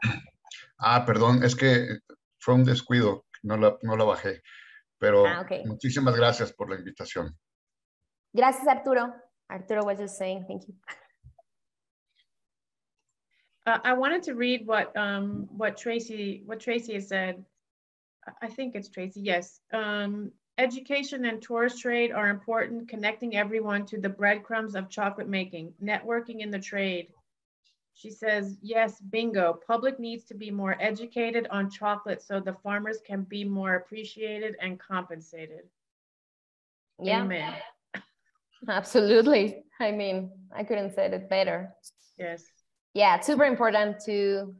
[SPEAKER 6] Perdón, es que fue un descuido, no la bajé, pero
[SPEAKER 2] Okay.
[SPEAKER 6] Muchísimas gracias por la invitación.
[SPEAKER 2] Gracias, Arturo. Arturo was just saying thank you.
[SPEAKER 3] I wanted to read what Tracy has said. I think it's Tracy, yes. Education and tourist trade are important, connecting everyone to the breadcrumbs of chocolate making, networking in the trade. She says, yes, bingo. Public needs to be more educated on chocolate so the farmers can be more appreciated and compensated.
[SPEAKER 2] Yeah.
[SPEAKER 3] Amen.
[SPEAKER 2] Absolutely. I mean, I couldn't say it better.
[SPEAKER 3] Yes.
[SPEAKER 2] Yeah, it's super important to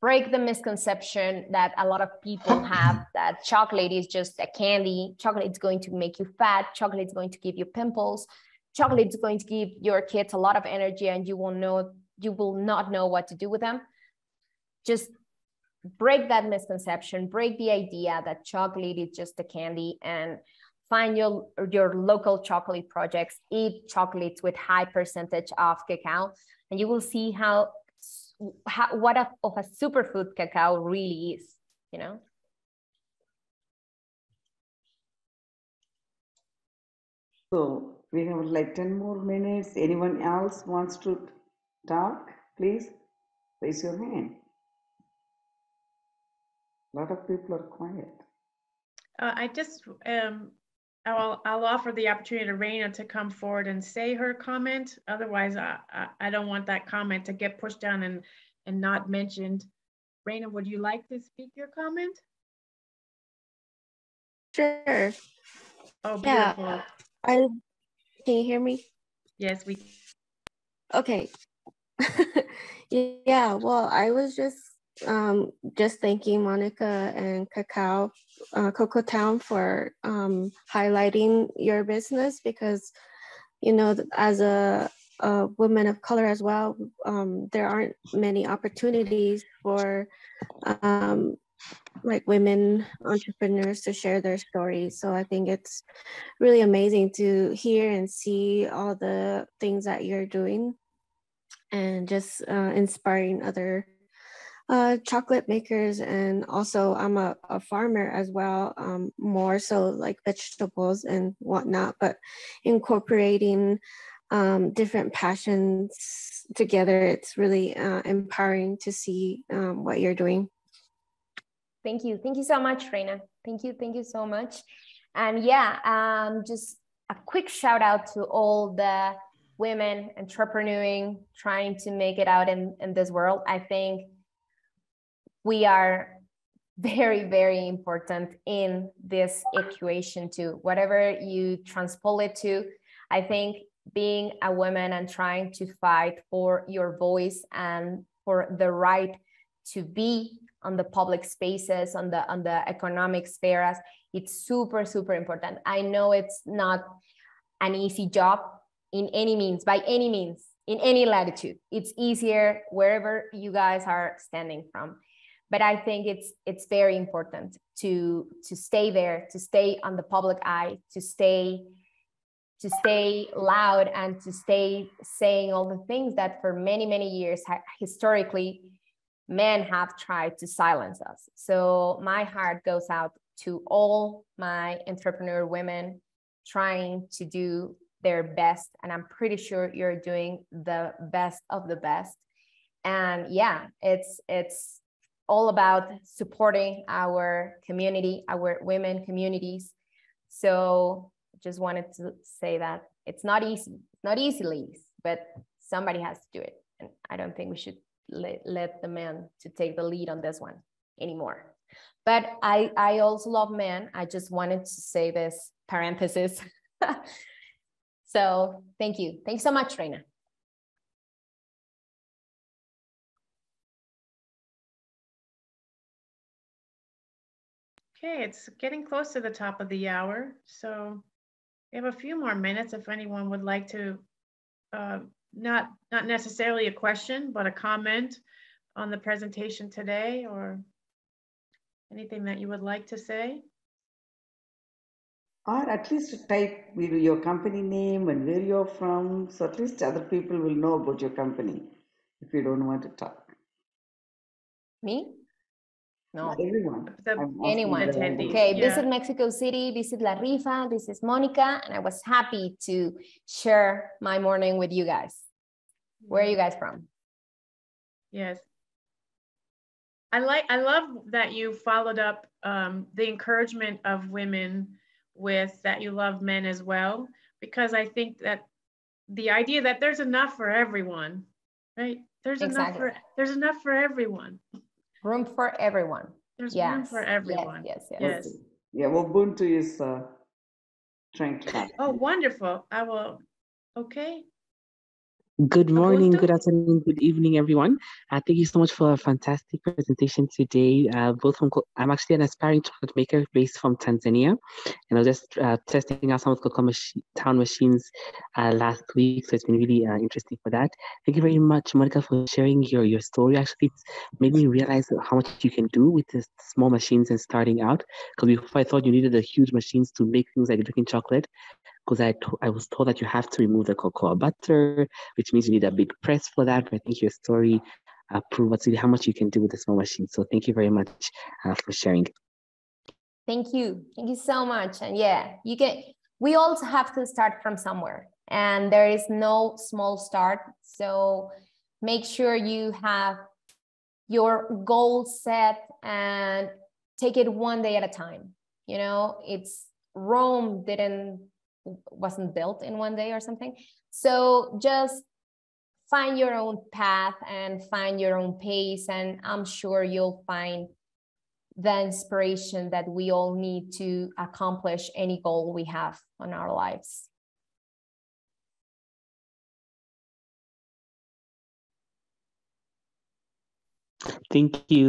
[SPEAKER 2] break the misconception that a lot of people have that chocolate is just a candy. Chocolate is going to make you fat. Chocolate is going to give you pimples. Chocolate is going to give your kids a lot of energy, and you will not know what to do with them. Just break that misconception, break the idea that chocolate is just a candy, and find your local chocolate projects, eat chocolates with high percentage of cacao, and you will see what of a superfood cacao really is,
[SPEAKER 1] So we have like 10 more minutes. Anyone else wants to talk? Please raise your hand. A lot of people are quiet.
[SPEAKER 3] I'll offer the opportunity to Reina to come forward and say her comment. Otherwise, I don't want that comment to get pushed down and not mentioned. Reina, would you like to speak your comment?
[SPEAKER 7] Sure.
[SPEAKER 3] Oh, beautiful.
[SPEAKER 7] Yeah. Can you hear me?
[SPEAKER 3] Yes, we can.
[SPEAKER 7] Okay. Yeah, well, I was just thanking Monica and Cocoa Town for highlighting your business, because as a woman of color as well, there aren't many opportunities for women entrepreneurs to share their stories. So I think it's really amazing to hear and see all the things that you're doing, and just inspiring other chocolate makers. And also I'm a farmer as well, more so like vegetables and whatnot, but incorporating different passions together. It's really empowering to see what you're doing.
[SPEAKER 2] Thank you so much, Reina. Thank you so much. And yeah, just a quick shout out to all the women entrepreneuring, trying to make it out in this world. I think we are very, very important in this equation too. Whatever you transpose it to, I think being a woman and trying to fight for your voice and for the right to be on the public spaces, on the economic spheres, it's super, super important. I know it's not an easy job by any means, in any latitude. It's easier wherever you guys are standing from. But I think it's very important to stay there, to stay on the public eye, to stay loud, and to stay saying all the things that for many, many years, historically, men have tried to silence us. So my heart goes out to all my entrepreneur women trying to do their best. And I'm pretty sure you're doing the best of the best. And yeah, it's all about supporting our community, our women communities. So just wanted to say that it's not easy. It's not easy, ladies, but somebody has to do it. And I don't think we should let the men to take the lead on this one anymore. But I also love men. I just wanted to say this parenthesis. So thank you. Thank you so much, Reina.
[SPEAKER 3] Okay, it's getting close to the top of the hour. So we have a few more minutes if anyone would like to, not necessarily a question, but a comment on the presentation today, or anything that you would like to say.
[SPEAKER 1] Or at least type your company name and where you're from, so at least other people will know about your company if you don't want to talk.
[SPEAKER 2] Me? No.
[SPEAKER 1] Everyone.
[SPEAKER 2] Anyone.
[SPEAKER 3] Attendees.
[SPEAKER 2] Okay,
[SPEAKER 3] Yeah.
[SPEAKER 2] visit Mexico City, visit La Rifa. This is Monica, and I was happy to share my morning with you guys. Where are you guys from?
[SPEAKER 3] Yes. I love that you followed up the encouragement of women with that you love men as well, because I think that the idea that there's enough for everyone, right? There's
[SPEAKER 2] Exactly.
[SPEAKER 3] there's enough for everyone.
[SPEAKER 2] Room for everyone.
[SPEAKER 3] There's
[SPEAKER 2] Yes.
[SPEAKER 3] room for everyone.
[SPEAKER 2] Yes.
[SPEAKER 3] Yes.
[SPEAKER 1] Yeah, Ubuntu is trying to help.
[SPEAKER 3] Oh, wonderful. I will. Okay.
[SPEAKER 9] Good morning,
[SPEAKER 3] Ubuntu?
[SPEAKER 9] good afternoon, good evening, everyone. Thank you so much for a fantastic presentation today. I'm actually an aspiring chocolate maker based from Tanzania, and I was just testing out some of the Cocoa Town machines last week, so it's been really interesting for that. Thank you very much, Monica, for sharing your story. Actually, it's made me realize how much you can do with the small machines and starting out, because before I thought you needed the huge machines to make things like drinking chocolate, because I was told that you have to remove the cocoa butter, which means you need a big press for that. But I think your story proves how much you can do with a small machine. So thank you very much for sharing.
[SPEAKER 2] Thank you. Thank you so much. And yeah, we also have to start from somewhere, and there is no small start. So make sure you have your goal set and take it one day at a time. You know, Rome wasn't built in one day or something. So just find your own path and find your own pace, and I'm sure you'll find the inspiration that we all need to accomplish any goal we have on our lives.
[SPEAKER 9] Thank you.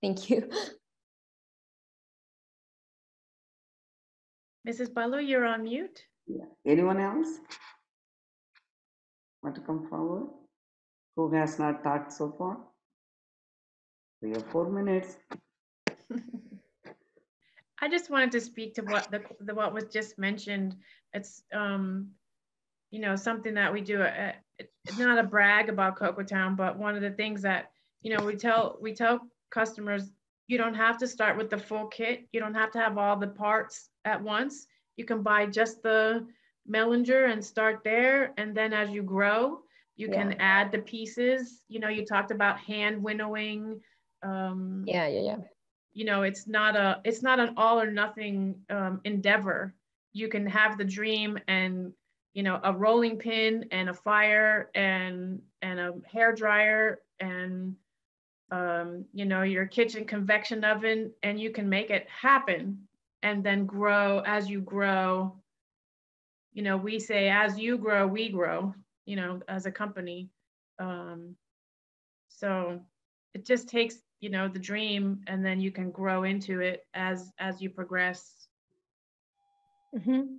[SPEAKER 2] Thank you.
[SPEAKER 3] Mrs. Balu, you're on mute.
[SPEAKER 1] Yeah. Anyone else want to come forward? Who has not talked so far? 3 or 4 minutes.
[SPEAKER 3] I just wanted to speak to what what was just mentioned. It's you know, something that we do. It's not a brag about Cocoa Town, but one of the things that, you know, we tell customers, you don't have to start with the full kit. You don't have to have all the parts at once. You can buy just the Mellinger and start there, and then as you grow, you can add the pieces. You know, you talked about hand winnowing.
[SPEAKER 2] Yeah.
[SPEAKER 3] You know, it's not an all or nothing endeavor. You can have the dream and, you know, a rolling pin and a fire and a hair dryer and you know, your kitchen convection oven, and you can make it happen and then grow as you grow. You know, we say as you grow, we grow, you know, as a company. So it just takes, you know, the dream, and then you can grow into it as you progress.
[SPEAKER 2] Mm-hmm.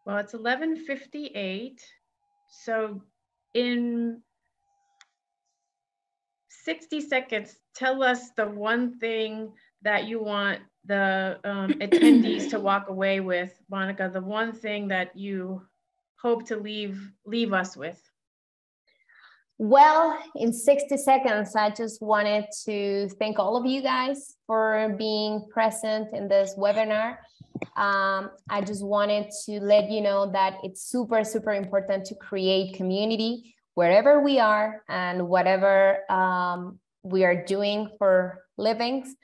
[SPEAKER 3] Well, it's 11:58. So in 60 seconds, tell us the one thing that you want the attendees to walk away with, Monica, the one thing that you hope to leave us with.
[SPEAKER 2] Well, in 60 seconds, I just wanted to thank all of you guys for being present in this webinar. I just wanted to let you know that it's super, super important to create community wherever we are and whatever we are doing for livings.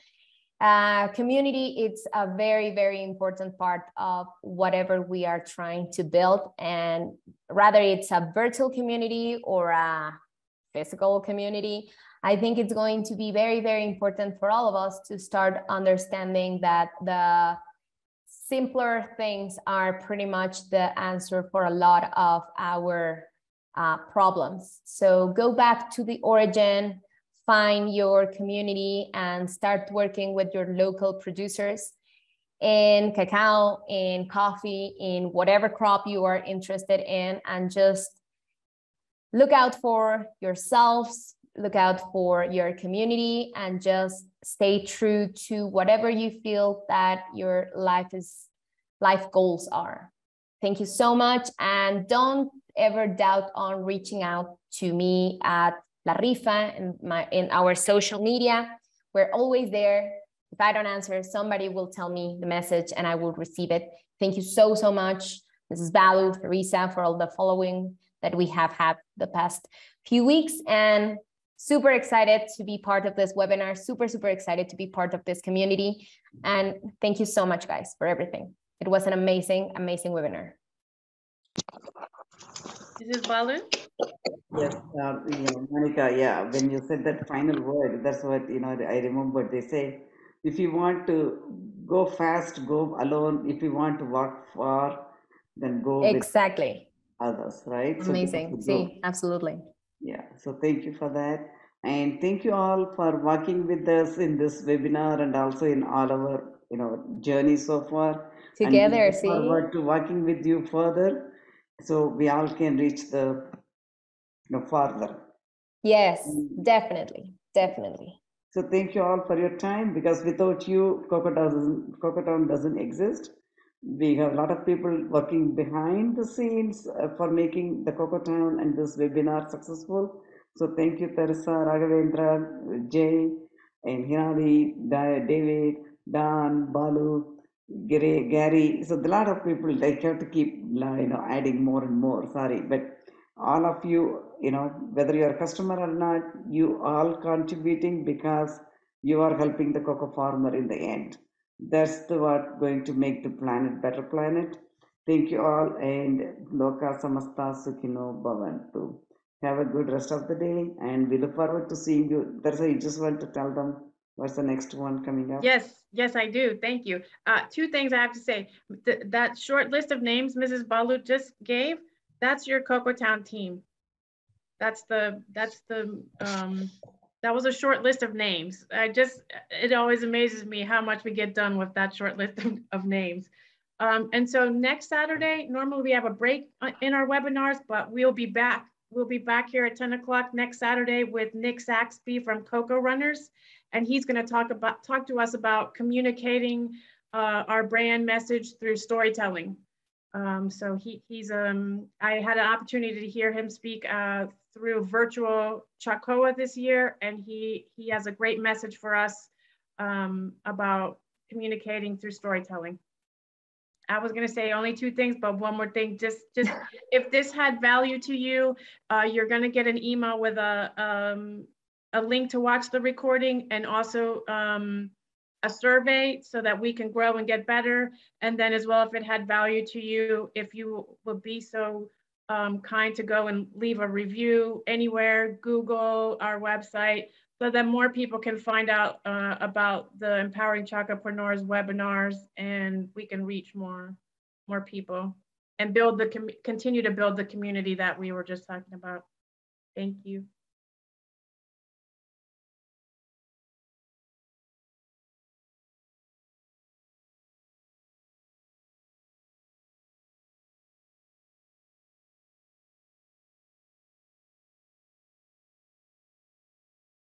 [SPEAKER 2] Community, it's a very, very important part of whatever we are trying to build, and rather it's a virtual community or a physical community. I think it's going to be very, very important for all of us to start understanding that the simpler things are pretty much the answer for a lot of our problems. So go back to the origin, find your community and start working with your local producers in cacao, in coffee, in whatever crop you are interested in, and just look out for yourselves, look out for your community, and just stay true to whatever you feel that your life goals are. Thank you so much, and don't ever doubt on reaching out to me at La Rifa in our social media. We're always there. If I don't answer, somebody will tell me the message and I will receive it. Thank you so, so much, Mrs. Balu, Teresa, for all the following that we have had the past few weeks, and super excited to be part of this webinar, super, super excited to be part of this community. And thank you so much, guys, for everything. It was an amazing, amazing webinar.
[SPEAKER 3] Mrs. Balu?
[SPEAKER 1] Yes, Monica, yeah, when you said that final word, that's what, I remember they say, if you want to go fast, go alone. If you want to walk far, then go
[SPEAKER 2] exactly
[SPEAKER 1] with others, right?
[SPEAKER 2] Amazing.
[SPEAKER 1] So
[SPEAKER 2] See, absolutely.
[SPEAKER 1] Yeah, so thank you for that. And thank you all for working with us in this webinar and also in all our, journey so far.
[SPEAKER 2] Together,
[SPEAKER 1] and we look
[SPEAKER 2] see?
[SPEAKER 1] forward to working with you further, so we all can reach the, farther.
[SPEAKER 2] Yes, definitely, definitely.
[SPEAKER 1] So thank you all for your time, because without you, CocoTown doesn't exist. We have a lot of people working behind the scenes for making the CocoTown and this webinar successful. So thank you, Teresa, Raghavendra, Jay, and Hinali, David, Dan, Balu, Gary. So a lot of people, I have to keep adding more and more. Sorry, but all of you, whether you're a customer or not, you all contributing, because you are helping the cocoa farmer in the end. That's what going to make the planet better planet. Thank you all, and Loka Samasta Sukhino Bhavantu. Have a good rest of the day, and we look forward to seeing you. That's why you just want to tell them what's the next one coming up.
[SPEAKER 3] Yes, I do. Thank you. Two things I have to say. That short list of names Mrs. Balu just gave, that's your CocoTown team. That was a short list of names. It always amazes me how much we get done with that short list of names. And so next Saturday, normally we have a break in our webinars, but we'll be back. We'll be back here at 10 o'clock next Saturday with Nick Saxby from Cocoa Runners. And he's going to talk to us about communicating our brand message through storytelling. So I had an opportunity to hear him speak through virtual Chacoa this year, and he has a great message for us about communicating through storytelling. I was going to say only two things, but one more thing. Just if this had value to you, you're going to get an email with a link to watch the recording, and also a survey so that we can grow and get better. And then as well, if it had value to you, if you would be so kind to go and leave a review anywhere, Google, our website, so that more people can find out about the Empowering Chocopreneurs webinars, and we can reach more people and continue to build the community that we were just talking about. Thank you.